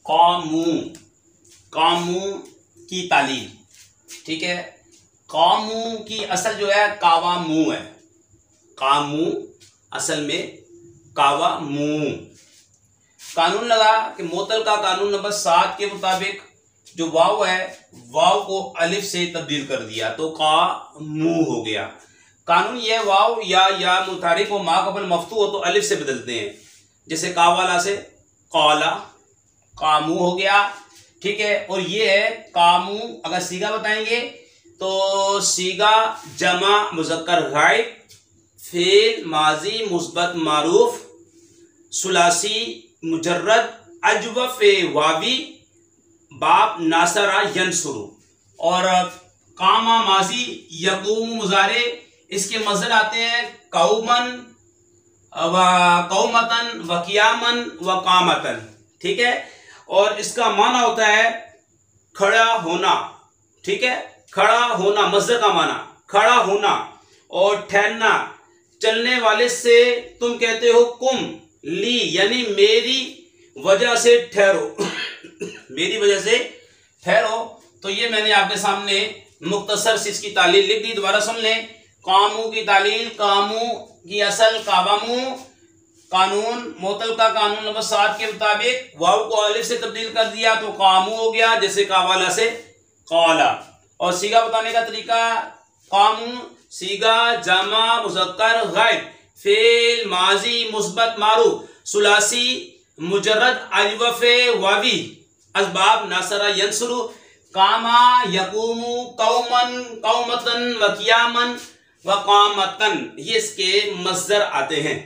Camus, Camus की तालील, ठीक है। कामू की असल जो है कावामू है, कामू असल में कावामू। कानून लगा कि मोतल का कानून नंबर 7 के मुताबिक जो वाव है वाव को अलिफ से तब्दील कर दिया तो कामू हो गया। कानून यह वाव या मुतारिक हो मा कबल मफ्तू हो तो अलिफ से बदलते हैं, जैसे कावाला से काला, कामू हो गया, ठीक है। और ये है कामू। अगर सीगा बताएंगे तो सीगा जमा मुज़क्कर गायब, फेल माजी मुस्बत मारूफ, सुलासी मुजर्रद अजवफ वावी, बाप नासरा यंसुरु। और कामा माजी यकूम मुजारे, इसके मज़दर आते हैं कौमन व कौमतन व कियामन व कामतन, ठीक है। और इसका माना होता है खड़ा होना, ठीक है। खड़ा होना मज़दर का माना खड़ा होना। और ठहरना, चलने वाले से तुम कहते हो कुम ली, यानी मेरी वजह से ठहरो मेरी वजह से ठहरो। तो ये मैंने आपके सामने मुख्तसर से इसकी तालील लिख दी, दोबारा सुन लें। कामू की तालील, कामू की असल कावामू, कानून मोतल का कानून नंबर 7 के मुताबिक वाव को अलिफ से तब्दील कर दिया तो कामू हो गया, जैसे कावाला से काला। और सीगा बताने का तरीका, कामू सीगा जमा मुज़क्कर गायब, फेल माजी मुस्बत मारूफ, सुलासी मुजर्रद अजवफे वावी, असबाब नासरा यंसुरु, कामा यकूमु कौमन कौमतन व कियामन व कामतन, ये इसके मज़दर आते हैं।